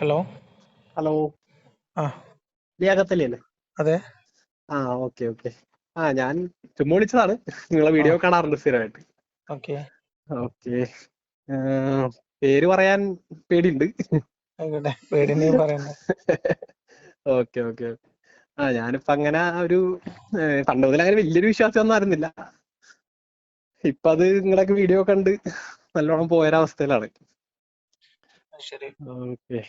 Hello. Hello, ആ ലിയാഖത്തല്ലേ? അതെ. ആ, ഓക്കെ ഓക്കെ. ഞാൻ ചുമ്മാ വിളിച്ചതാണ്. നിങ്ങളെ ആ വീഡിയോ കാണാറുണ്ട് സ്ഥിരമായിട്ട്. ഓക്കെ. ഓക്കെ. പേര് പറയാൻ പേടിയുണ്ട്. ആയിക്കോട്ടെ, പേടിനെ പറയണ്ട. Okay okay. ഞാനിപ്പോ അങ്ങനെ ഒരു പണ്ട് മുതൽ അങ്ങനെ വലിയൊരു വിശ്വാസമൊന്നും ആയിരുന്നില്ല. ഇപ്പൊ അത് നിങ്ങളൊക്കെ വീഡിയോ കണ്ട് നല്ലോണം പോയൊരവസ്ഥയിലാണ്. ശരി. ഓക്കെ.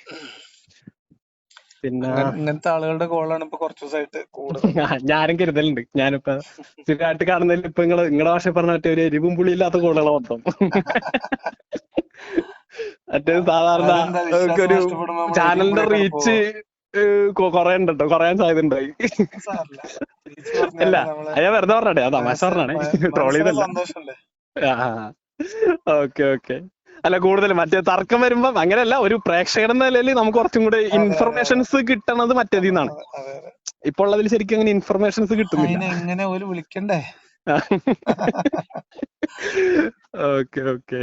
പിന്നെ ഇങ്ങനത്തെ ആളുകളുടെ കോളാണ് ഇപ്പൊ കുറച്ചു ദിവസമായിട്ട് കൂടുതൽ. ഞാനും കരുതലുണ്ട്. ഞാനിപ്പോ സ്ഥിരമായിട്ട് കാണുന്നതിൽ ഇപ്പൊ നിങ്ങളുടെ ഭാഷ പറഞ്ഞ മറ്റേ ഒരു എരിവും പുളിയില്ലാത്ത കോളുകളെ മൊത്തം. മറ്റേ സാധാരണ അതെന്താ വിശ്വാസം ഒരു നഷ്ടപ്പെടുമ്പോ നമ്മൾ ചാനലിന്റെ എരിയുമ്പോഴേക്കാണ് റീച്ച് കുറെ ഉണ്ട് കേട്ടോ, കുറയാൻ സാധ്യത ഉണ്ടായി. സാറില്ല. തിരിച്ചു ഇല്ല, പറഞ്ഞാലും നമ്മള് ഞാൻ വെറുതെ പറഞ്ഞേ, അത് തമാശ പറഞ്ഞാണേ, ട്രോൾ മനസ്സിന് ചെയ്തല്ല. സന്തോഷല്ലേ. Okay okay. അല്ല, കൂടുതൽ മറ്റേ തർക്കം വരുമ്പോ അങ്ങനെയല്ല, ഒരു പ്രേക്ഷകൻ എന്ന നിലയിൽ നമുക്ക് കുറച്ചും കൂടെ അതെ അതെ അതെ ഇൻഫർമേഷൻസ് കിട്ടണത് മറ്റേതിന്നാണ്. അതെ അതെ അതെ. ഇപ്പൊ ഉള്ളതിൽ ശരിക്കും അങ്ങനെ ഇൻഫർമേഷൻസ് കിട്ടുന്നില്ല. അതിനെ എങ്ങനെ ഒരു വിളിക്കണ്ടേ. Okay okay.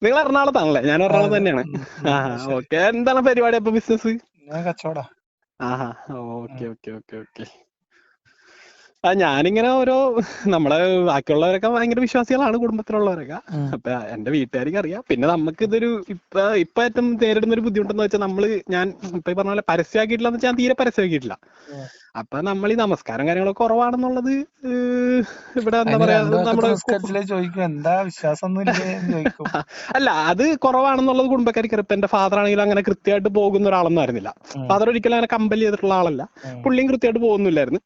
നിങ്ങൾ എറണാകുളത്താണല്ലേ? ഞാൻ എറണാകുളത്ത് അതെ. തന്നെയാണ്. ശരി. ഓക്കെ. എന്താണ് പരിപാടി അപ്പൊ, ബിസിനസ്? ഞാൻ കച്ചവടാ. Okay okay okay okay. ഞാനിങ്ങനെ നമ്മളെ ബാക്കിയുള്ളവരൊക്കെ ഭയങ്കര വിശ്വാസികളാണ്, കുടുംബത്തിലുള്ളവരൊക്കെ. അപ്പൊ എന്റെ വീട്ടുകാർക്ക് അറിയാം. പിന്നെ നമുക്ക് ഇതൊരു ഇപ്പൊ ഏറ്റവും നേരിടുന്ന ഒരു ബുദ്ധിമുട്ടെന്ന് വെച്ചാൽ ഞാൻ ഇപ്പൊ പറഞ്ഞ പോലെ പരസ്യമാക്കിയിട്ടില്ല എന്ന് വെച്ചാൽ ഞാൻ തീരെ പരസ്യമാക്കിയിട്ടില്ല. അപ്പൊ നമ്മൾ ഈ നമസ്കാരം കാര്യങ്ങളൊക്കെ കുറവാണെന്നുള്ളത് ഇവിടെ എന്താ അതിന് പറയാ, രണ്ടു വക്കത്ത് നമ്മുടെ നിസ്കരിച്ചില്ലേ ചോദിക്കും, എന്താ വിശ്വാസം ഒന്നും ഇല്ലേ എന്ന് ചോദിക്കും. അല്ല, അത് കുറവാണെന്നുള്ളത് കുടുംബക്കാർക്ക്. ഇപ്പൊ എന്റെ ഫാദർ ആണെങ്കിലും അങ്ങനെ കൃത്യമായിട്ട് പോകുന്ന ഒരാളൊന്നും ആയിരുന്നില്ല. ഫാദർ ഒരിക്കലും അങ്ങനെ കമ്പൽ ചെയ്തിട്ടുള്ള ആളല്ല. പുള്ളിയും കൃത്യമായിട്ട് പോകുന്നില്ലായിരുന്നു.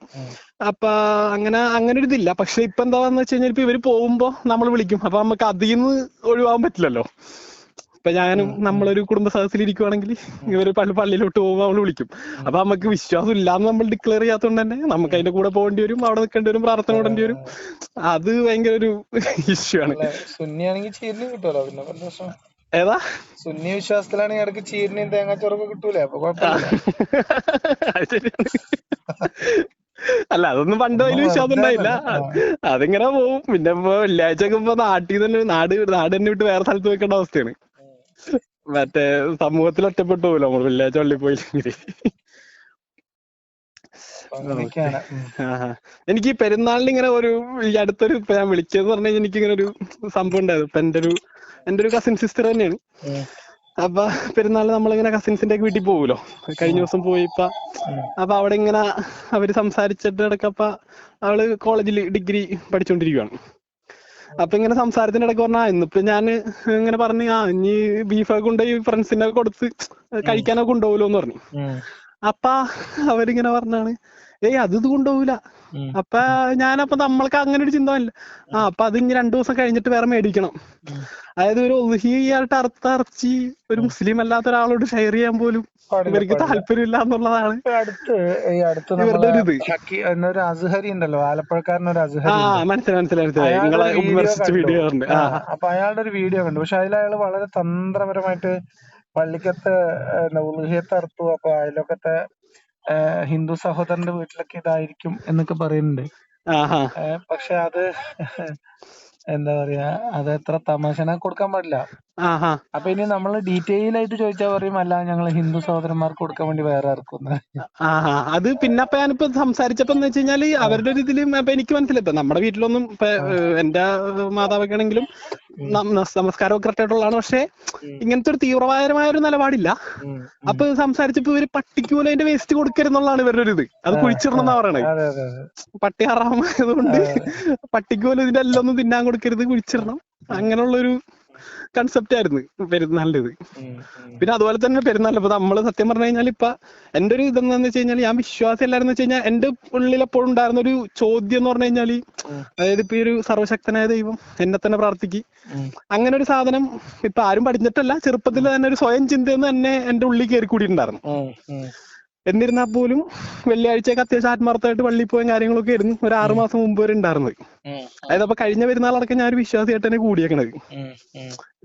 അപ്പൊ അങ്ങനെ ഒരു ഇതില്ല. പക്ഷെ ഇപ്പൊ എന്താന്ന് വെച്ച് കഴിഞ്ഞാൽ ഇപ്പൊ ഇവര് പോകുമ്പോ നമ്മൾ വിളിക്കും. അപ്പൊ നമുക്ക് അതിൽ നിന്ന് ഒഴിവാകാൻ പറ്റില്ലല്ലോ. ഇപ്പൊ നമ്മളൊരു കുടുംബ സദസ്സിൽ ഇരിക്കുവാണെങ്കിൽ ഇവര് പള്ളിയിലോട്ട് പോകുമ്പോൾ നമ്മൾ വിളിക്കും. അപ്പൊ നമുക്ക് വിശ്വാസം ഇല്ലാന്ന് നമ്മൾ ഡിക്ലെയർ ചെയ്യാത്തതുകൊണ്ട് തന്നെ നമുക്ക് അതിന്റെ കൂടെ പോകേണ്ടി വരും, അവിടെ നിൽക്കേണ്ടി വരും, പ്രാർത്ഥന കൂടേണ്ടി വരും. അത് ഭയങ്കര ഒരു ഇഷ്യൂ ആണ്. സുന്നിയാണെങ്കിൽ ചീരിനും കിട്ടുമല്ലോ, പിന്നെ പ്രശ്നം ഏതാ? സുന്നി വിശ്വാസത്തിലാണെങ്കിൽ ഇടയ്ക്ക് ചീരിനെയും തേങ്ങാച്ചോറൊക്കെ കിട്ടൂലേ, അപ്പൊ കുഴപ്പമില്ല. അല്ല, അതൊന്നും പണ്ട് അതിൽ വിശ്വാസം ഉണ്ടായില്ല. അതിങ്ങനെ പോവും. പിന്നെ ഇപ്പൊ വെള്ളിയാഴ്ച ഒക്കെ ഇപ്പൊ നാട്ടിൽ തന്നെ നാട് തന്നെ വിട്ട് വേറെ സ്ഥലത്ത് വെക്കേണ്ട അവസ്ഥയാണ്. മറ്റേ സമൂഹത്തിൽ ഒറ്റപ്പെട്ടു പോലോ നമ്മൾ വെള്ളിയാഴ്ച പള്ളി പോയില്ലെങ്കിൽ. എനിക്ക് ഈ പെരുന്നാളിന് ഇങ്ങനെ ഈ അടുത്തൊരു ഞാൻ വിളിച്ചതെന്ന് പറഞ്ഞു കഴിഞ്ഞാൽ എനിക്ക് ഇങ്ങനെ ഒരു സംഭവം ഉണ്ടായത്. ഇപ്പൊ എന്റെ ഒരു കസിൻ സിസ്റ്റർ തന്നെയാണ്. അപ്പൊ പെരുന്നാളിന് നമ്മളിങ്ങനെ കസിൻസിന്റെ ഒക്കെ വീട്ടിൽ പോകുമല്ലോ. കഴിഞ്ഞ ദിവസം പോയി. അപ്പൊ അവിടെ ഇങ്ങനെ അവര് സംസാരിച്ചിട്ട് ഇടയ്ക്കപ്പ അവള് കോളേജിൽ ഡിഗ്രി പഠിച്ചോണ്ടിരിക്കുകയാണ്. അപ്പൊ ഇങ്ങനെ സംസാരത്തിന്റെ ഇടയ്ക്ക് പറഞ്ഞാ ഇന്നിപ്പോ ഞാൻ ഇങ്ങനെ പറഞ്ഞു, ഇനി ബീഫൊക്കെ കൊണ്ടുപോയി ഫ്രണ്ട്സിന്റെ ഒക്കെ കൊടുത്ത് കഴിക്കാനൊക്കെ കൊണ്ടുപോകുമല്ലോ എന്ന് പറഞ്ഞു. അപ്പ അവരിങ്ങനെ പറഞ്ഞാണ്, അത് കൊണ്ടുപോകൂല. അപ്പൊ നമ്മൾക്ക് അങ്ങനെ ഒരു ചിന്ത ഇല്ല. അപ്പൊ അത് ഇനി 2 ദിവസം കഴിഞ്ഞിട്ട് വേറെ മേടിക്കണം. അതായത് ഒരു ഉദ്ഹിയായിട്ട് അറുത്ത ഇറച്ചി ഒരു മുസ്ലിം അല്ലാത്ത ഒരാളോട് ഷെയർ ചെയ്യാൻ പോലും ഇവർക്ക് താല്പര്യമില്ല എന്നുള്ളതാണ് ഇവരുടെ ഒരു ഇത്. ഒരു അസ്ഹരി ഉണ്ടല്ലോ, ആലപ്പുഴക്കാരനൊരു അസ്ഹരി. മനസ്സിലായി. നിങ്ങളെ വീഡിയോ ഉണ്ട്. അപ്പൊ അയാളുടെ ഒരു വീഡിയോ കണ്ടു. പക്ഷെ അതിലയാള് വളരെ തന്ത്രപരമായിട്ട് പള്ളിക്കത്തെ ഉദ്ഹിയത്ത് അറുത്തു. അപ്പൊ അയലൊക്കത്തെ ഹിന്ദു സഹോദരന്റെ വീട്ടിലൊക്കെ ഇതായിരിക്കും എന്നൊക്കെ പറയുന്നുണ്ട്. പക്ഷെ അത് എന്താ പറയാ, അത് എത്ര തമാശന കൊടുക്കാൻ പാടില്ല. അപ്പൊ ഇനി നമ്മള് ഡീറ്റെയിൽ ആയിട്ട് ചോദിച്ചാൽ പറയും, അല്ല ഞങ്ങള് ഹിന്ദു സഹോദരന്മാർക്ക് കൊടുക്കാൻ വേണ്ടി വേറെ ഇറക്കുന്ന. അത് പിന്നെ ഞാനിപ്പോ സംസാരിച്ചപ്പോ എന്ന് വെച്ച് കഴിഞ്ഞാല് അവരുടെ ഒരു ഇതിലും ഇപ്പൊ എനിക്ക് മനസ്സിലായി. ഇപ്പൊ നമ്മുടെ വീട്ടിലൊന്നും ഇപ്പൊ എന്റെ മാതാവൊക്കെ ആണെങ്കിലും നമസ്കാരമൊക്കെ കറക്റ്റായിട്ടുള്ളതാണ്. പക്ഷെ ഇങ്ങനത്തെ ഒരു തീവ്രവാദമായ ഒരു നിലപാടില്ല. അപ്പൊ സംസാരിച്ചപ്പോ ഇവര് പട്ടിക്ക് പോലും അതിന്റെ വേസ്റ്റ് കൊടുക്കരുന്നുള്ളതാണ് ഇവരുടെ ഒരു ഇത്. അത് കുഴിച്ചിടണം എന്നാ പറയണത്. പട്ടി ഹറാമായതുകൊണ്ട് പട്ടിക്ക് പോലും ഇതിന്റെ എല്ലാം ഒന്നും തിന്നാൻ കൊടുക്കരുത്, കുഴിച്ചിടണം. അങ്ങനെയുള്ളൊരു കൺസെപ്റ്റ് ആയിരുന്നു പെരുന്നാളിന്റെ ഇത്. പിന്നെ അതുപോലെ തന്നെ പെരുന്നാളിൽ ഇപ്പൊ നമ്മള് സത്യം പറഞ്ഞു കഴിഞ്ഞാൽ ഇപ്പൊ എന്റെ ഒരു ഇതെന്ന് വെച്ച് കഴിഞ്ഞാൽ ഞാൻ വിശ്വാസം എല്ലാരെന്ന് വെച്ച് കഴിഞ്ഞാൽ എന്റെ ഉള്ളിൽ എപ്പോഴും ഉണ്ടായിരുന്ന ഒരു ചോദ്യം എന്ന് പറഞ്ഞു കഴിഞ്ഞാല്, അതായത് ഇപ്പൊ ഈ ഒരു സർവശക്തനായ ദൈവം എന്നെ തന്നെ പ്രാർത്ഥിക്കും, അങ്ങനെ ഒരു സാധനം ഇപ്പൊ ആരും പഠിച്ചിട്ടല്ല, ചെറുപ്പത്തിൽ തന്നെ ഒരു സ്വയം ചിന്തയെന്ന് തന്നെ എന്റെ ഉള്ളിൽ കയറി കൂടിയിട്ടുണ്ടായിരുന്നു. എന്നിരുന്നാൽ പോലും വെള്ളിയാഴ്ചയൊക്കെ അത്യാവശ്യം ആത്മാർത്ഥമായിട്ട് പള്ളിയിൽ പോയ കാര്യങ്ങളൊക്കെ ആയിരുന്നു ഒരു 6 മാസം മുമ്പ് വരെ ഉണ്ടായിരുന്നത്. അതായത് അപ്പൊ കഴിഞ്ഞ പെരുന്നാളടക്കം ഞാൻ ഒരു വിശ്വാസിയായിട്ട് തന്നെ കൂടിയേക്കണത്.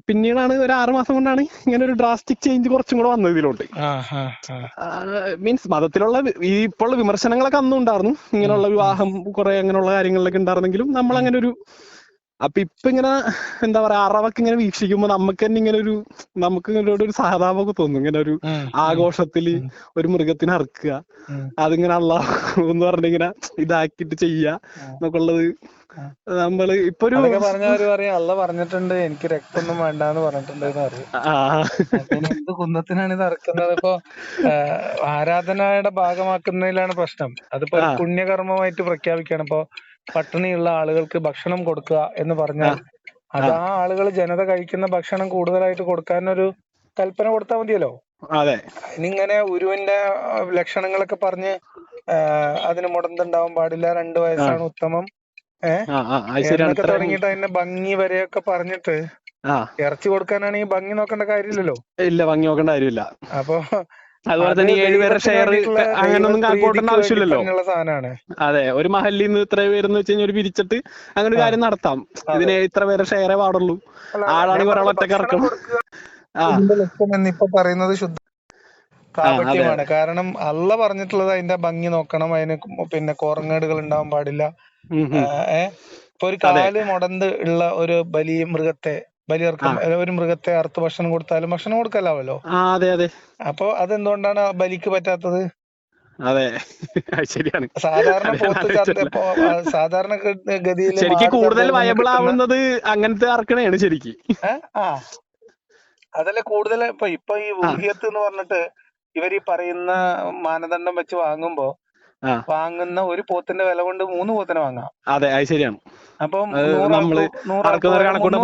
പിന്നീടാണ് ഒരു 6 മാസം കൊണ്ടാണ് ഇങ്ങനെ ഒരു ഡ്രാസ്റ്റിക് ചേഞ്ച് കുറച്ചും കൂടെ വന്നത് ഇതിലോട്ട്. മീൻസ് മതത്തിലുള്ള ഈ ഇപ്പോൾ വിമർശനങ്ങളൊക്കെ അന്നും ഉണ്ടായിരുന്നു. ഇങ്ങനെയുള്ള വിവാഹം കുറെ അങ്ങനെയുള്ള കാര്യങ്ങളിലൊക്കെ ഉണ്ടായിരുന്നെങ്കിലും നമ്മൾ അങ്ങനെ ഒരു അപ്പൊ ഇപ്പൊ ഇങ്ങനെ എന്താ പറയാ അറവൊക്കെ ഇങ്ങനെ വീക്ഷിക്കുമ്പോ നമുക്ക് തന്നെ ഇങ്ങനെ നമുക്ക് ഇങ്ങനെ ഒരു സഹതാപമൊക്കെ തോന്നും. ഇങ്ങനെ ഒരു ആഘോഷത്തില് ഒരു മൃഗത്തിനെ അറുക്കുക, അതിങ്ങനെ അള്ളാഹു എന്ന് പറഞ്ഞിങ്ങനെ ഇതാക്കിട്ട് ചെയ്യുക എന്നൊക്കെ ഉള്ളത് നമ്മള് ഇപ്പൊ ഒരു പറഞ്ഞവര് പറയും അള്ള പറഞ്ഞിട്ടുണ്ട് എനിക്ക് രക്തൊന്നും വേണ്ടെന്ന് പറഞ്ഞിട്ടുണ്ട് എന്ന് പറയും. പിന്നെ എന്ത് കുന്തത്തിനാണ് ഇത് ഇറക്കുന്നത്? ഇപ്പൊ ആരാധനയുടെ ഭാഗമാക്കുന്നതിലാണ് പ്രശ്നം. അതിപ്പോ ഒരു പുണ്യകർമ്മമായിട്ട് പ്രഖ്യാപിക്കുകയാണ്. ഇപ്പൊ പട്ടിണിയുള്ള ആളുകൾക്ക് ഭക്ഷണം കൊടുക്കുക എന്ന് പറഞ്ഞാൽ അത് ആ ആളുകൾ ജനത കഴിക്കുന്ന ഭക്ഷണം കൂടുതലായിട്ട് കൊടുക്കാനൊരു കൽപ്പന കൊടുത്താൽ മതിയല്ലോ. ഇനിങ്ങനെ ഉരുവിന്റെ ലക്ഷണങ്ങളൊക്കെ പറഞ്ഞ് അതിന് മുടന്തുണ്ടാവാൻ പാടില്ല, 2 വയസ്സാണ് ഉത്തമം, എന്നൊക്കെ തുടങ്ങിയിട്ട് അതിന്റെ ഭംഗി വരെയൊക്കെ പറഞ്ഞിട്ട് ഇറച്ചി കൊടുക്കാനാണെങ്കിൽ ഭംഗി നോക്കേണ്ട കാര്യമില്ലല്ലോ. ഇല്ല, ഭംഗി നോക്കേണ്ട കാര്യമില്ല. അപ്പൊ അതുപോലെ തന്നെ 7 പേരുടെ ഷെയർ അങ്ങനൊന്നും കണക്കൂട്ടേണ്ട ആവശ്യമില്ലല്ലോ. സാധനമാണ്. അതെ, ഒരു മഹല്ലിൽ നിന്ന് ഇത്ര പേരെന്ന് വെച്ച് കഴിഞ്ഞാൽ ഒരു പിരിച്ചിട്ട് അങ്ങനെ ഒരു കാര്യം നടത്താം. ഇതിന് ഇത്ര പേരെ ഷെയറേ പാടുള്ളൂ, ആളാണെങ്കിൽ ഒരാൾ ഒറ്റക്ക് ഇറക്കണം. ലക്ഷ്യം എന്നിപ്പോ പറയുന്നത് ശുദ്ധ കാപട്യമാണ്. കാരണം അള്ള പറഞ്ഞിട്ടുള്ളത് അതിന്റെ ഭംഗി നോക്കണം, അതിന് പിന്നെ കോറങ്ങേടുകൾ ഉണ്ടാവാൻ പാടില്ല. ഇപ്പൊ ഒരു കാല് മുടന്ത് ഉള്ള ഒരു ബലിയർക്കം ഒരു മൃഗത്തെ അറുത്ത് ഭക്ഷണം കൊടുത്താലും ഭക്ഷണം കൊടുക്കലാവല്ലോ. അപ്പൊ അതെന്തുകൊണ്ടാണ് ബലിക്ക് പറ്റാത്തത്? ശരിയാണ്. സാധാരണ സാധാരണ ഗതിയിൽ ശരിക്കും കൂടുതൽ വയബിൾ ആവുന്നത് അങ്ങനത്തെ അറക്കണേണ് ശരിക്കും. അതല്ലേ കൂടുതൽ. ഇപ്പൊ ഈ ഉൽഹിയത്ത് എന്ന് പറഞ്ഞിട്ട് ഇവര് പറയുന്ന മാനദണ്ഡം വെച്ച് വാങ്ങുന്ന ഒരു പോത്തിന്റെ വില കൊണ്ട് 3 പോത്തിനെ വാങ്ങാം. അതെ, അത് ശരിയാണ്. അപ്പം നമ്മള്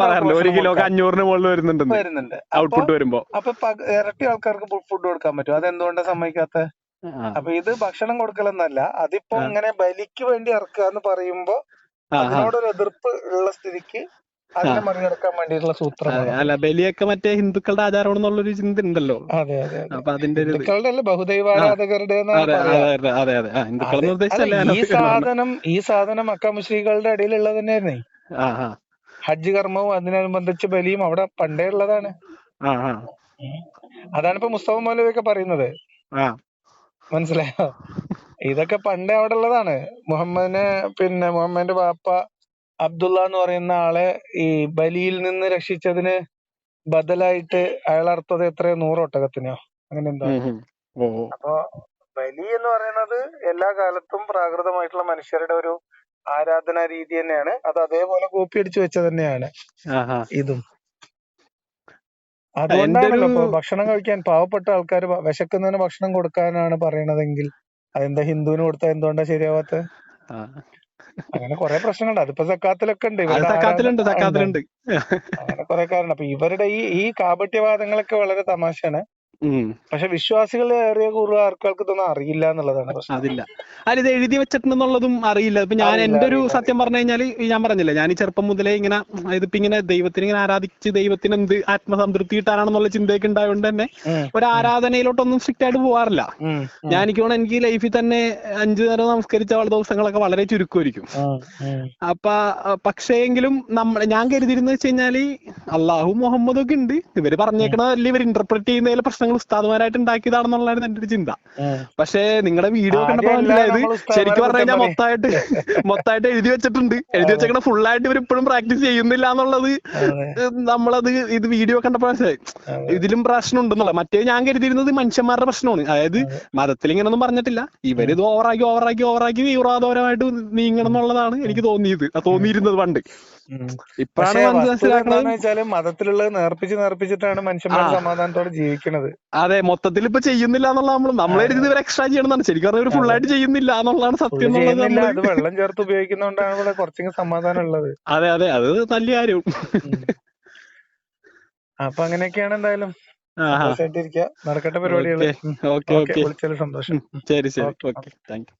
പറയാറുണ്ട് 1 കിലോക്ക് 500 മുകളിൽ വരുന്നുണ്ട് ഔട്ട്പുട്ട് വരുമ്പോ. അപ്പൊ ഇരട്ടി ആൾക്കാർക്ക് ഫുഡ് കൊടുക്കാൻ പറ്റും. അതെന്തുകൊണ്ടാ സമ്മതിക്കാത്ത? അപ്പൊ ഇത് ഭക്ഷണം കൊടുക്കലെന്നല്ല, അതിപ്പോ ഇങ്ങനെ ബലിക്ക് വേണ്ടി ഇറക്കുക എന്ന് പറയുമ്പോ അതിനോടൊരു എതിർപ്പ് ഉള്ള സ്ഥിതിക്ക് അതിനെ മറികടക്കാൻ വേണ്ടിയിട്ടുള്ള സൂത്രമാണ്. അല്ല, ബലിയൊക്കെ മറ്റേ ഹിന്ദുക്കളുടെ ആചാരമാണെന്നുള്ളൊരു ചിന്ത ഉണ്ടല്ലോ. അപ്പൊ അതിന്റെ ഹിന്ദുക്കളുടെ ബഹുദൈവാരാധകരുടെ ഈ സാധനം മക്ക മുശ്രിക്കുകളുടെ ഇടയിലുള്ളത് തന്നെയായിരുന്നേ. ഹജ്ജ് കർമ്മവും അതിനനുബന്ധിച്ച് ബലിയും അവിടെ പണ്ടേ ഉള്ളതാണ്. അതാണ് ഇപ്പൊ മുസ്തഫ മൗലവിയൊക്കെ പറയുന്നത്. മനസ്സിലായോ? ഇതൊക്കെ പണ്ടേ അവിടെ ഉള്ളതാണ്. മുഹമ്മദിന്റെ ബാപ്പ അബ്ദുള്ള എന്ന് പറയുന്ന ആളെ ഈ ബലിയിൽ നിന്ന് രക്ഷിച്ചതിന് ബദലായിട്ട് അയാൾ അർത്ഥത് എത്രയോ 100 ഒട്ടകത്തിനോ അങ്ങനെ എന്തോ. അപ്പൊ ബലി എന്ന് പറയുന്നത് എല്ലാ കാലത്തും പ്രാകൃതമായിട്ടുള്ള മനുഷ്യരുടെ ഒരു ആരാധനാ രീതി തന്നെയാണ്. അത് അതേപോലെ കോപ്പി അടിച്ചു വെച്ചത് തന്നെയാണ് ഇതും. അതുകൊണ്ടാണല്ലോ ഇപ്പൊ ഭക്ഷണം കഴിക്കാൻ പാവപ്പെട്ട ആൾക്കാർ വിശക്കുന്നതിന് ഭക്ഷണം കൊടുക്കാനാണ് പറയണതെങ്കിൽ അതെന്താ ഹിന്ദുവിന് കൊടുത്താൽ എന്തുകൊണ്ടാ ശരിയാവാത്ത? അങ്ങനെ കുറെ പ്രശ്നങ്ങളുണ്ട്. അതിപ്പോ സക്കാത്തിലൊക്കെ ഉണ്ട്, അങ്ങനെ കുറെ കാരണം. അപ്പൊ ഇവരുടെ ഈ കാപട്യവാദങ്ങളൊക്കെ വളരെ തമാശയാണ്. പക്ഷെ വിശ്വാസികൾ ഏറിയ കൂടുതൽ ആൾക്കാർക്ക് ഇതൊന്നും അറിയില്ല എന്നുള്ളതാണ് പ്രശ്നം. അതില്ല, ഇത് എഴുതി വെച്ചിട്ടുണ്ടെന്നുള്ളതും അറിയില്ല. ഇപ്പൊ ഞാൻ എന്റെ ഒരു സത്യം പറഞ്ഞു കഴിഞ്ഞാല് ഞാൻ പറഞ്ഞില്ലേ, ഞാൻ ഈ ചെറുപ്പം മുതലേ ഇങ്ങനെ ഇതിപ്പോ ഇങ്ങനെ ദൈവത്തിന് ഇങ്ങനെ ആരാധിച്ച് ദൈവത്തിന് എന്ത് ആത്മസംതൃപ്തി കിട്ടാനാണെന്നുള്ള ചിന്തയൊക്കെ ഉണ്ടായതുകൊണ്ട് തന്നെ ഒരു ആരാധനയിലോട്ടൊന്നും സ്ട്രിക്റ്റ് ആയിട്ട് പോകാറില്ല. എനിക്ക് തോന്നുന്നു എനിക്ക് ലൈഫിൽ തന്നെ 5 നേരം നമസ്കരിച്ച ദിവസങ്ങളൊക്കെ വളരെ ചുരുക്കമായിരിക്കും. പക്ഷേങ്കിലും ഞാൻ കരുതിയിരുന്ന വെച്ച് കഴിഞ്ഞാല് അള്ളാഹു മുഹമ്മദും ഒക്കെ ഉണ്ട്, ഇവര് പറഞ്ഞേക്കണതല്ല ഇവർ ഇന്റർപ്രറ്റ് ചെയ്യുന്നതിലെ പ്രശ്നങ്ങൾ ഉസ്താദുമാരായിട്ട് ഉണ്ടാക്കിയതാണെന്നുള്ളതാണ് എന്റെ ഒരു ചിന്ത. പക്ഷേ നിങ്ങളുടെ വീഡിയോ കണ്ടപ്പോ മനസ്സിലായത് ശരിക്കും പറഞ്ഞു കഴിഞ്ഞാൽ മൊത്തമായിട്ട് എഴുതി വെച്ചേക്കണ ഫുള്ളായിട്ട് ഇവർ ഇപ്പോഴും പ്രാക്ടീസ് ചെയ്യുന്നില്ല എന്നുള്ളത് നമ്മളത് ഇത് വീഡിയോ കണ്ടപ്പോ മനസ്സിലായി. ഇതിലും പ്രശ്നം ഉണ്ടെന്നുള്ള. മറ്റേ ഞാൻ കരുതിയിരുന്നത് മനുഷ്യന്മാരുടെ പ്രശ്നമാണ്. അതായത് മതത്തിൽ ഇങ്ങനൊന്നും പറഞ്ഞിട്ടില്ല, ഇവരിത് ഓവറാക്കി തീവ്രവാദപരമായിട്ട് നീങ്ങണം എന്നുള്ളതാണ് എനിക്ക് തോന്നിയിരുന്നത് പണ്ട്. ഇപ്പോഴാണ് മനസ്സിലാക്കുന്നത് മതത്തിലുള്ളത് നേർപ്പിച്ചിട്ടാണ് മനുഷ്യന്മാർ സമാധാനത്തോടെ ജീവിക്കുന്നത്. അതെ, മൊത്തത്തിൽ ഇപ്പൊ ചെയ്യുന്നില്ല എന്നുള്ള നമ്മളെഴുതി ഇവർ എക്സ്ട്രാ ചെയ്യണമെന്നാണ്. ശരിക്കും പറഞ്ഞാൽ ഇവർ ഫുള്ളായിട്ട് ചെയ്യുന്നില്ല എന്നുള്ളതാണ് സത്യം. അത് വെള്ളം ചേർത്ത് ഉപയോഗിക്കുന്നതുകൊണ്ടാണ് ഇവിടെ കുറച്ചെങ്കിലും സമാധാനം ഉള്ളത്. അതെ, അത് നല്ല കാര്യം. അപ്പൊ അങ്ങനെയൊക്കെയാണ്. എന്തായാലും നടക്കട്ടെ പരിപാടികൾ. വിളിച്ചതിൽ സന്തോഷം. ശരി, ഓക്കെ, താങ്ക് യു.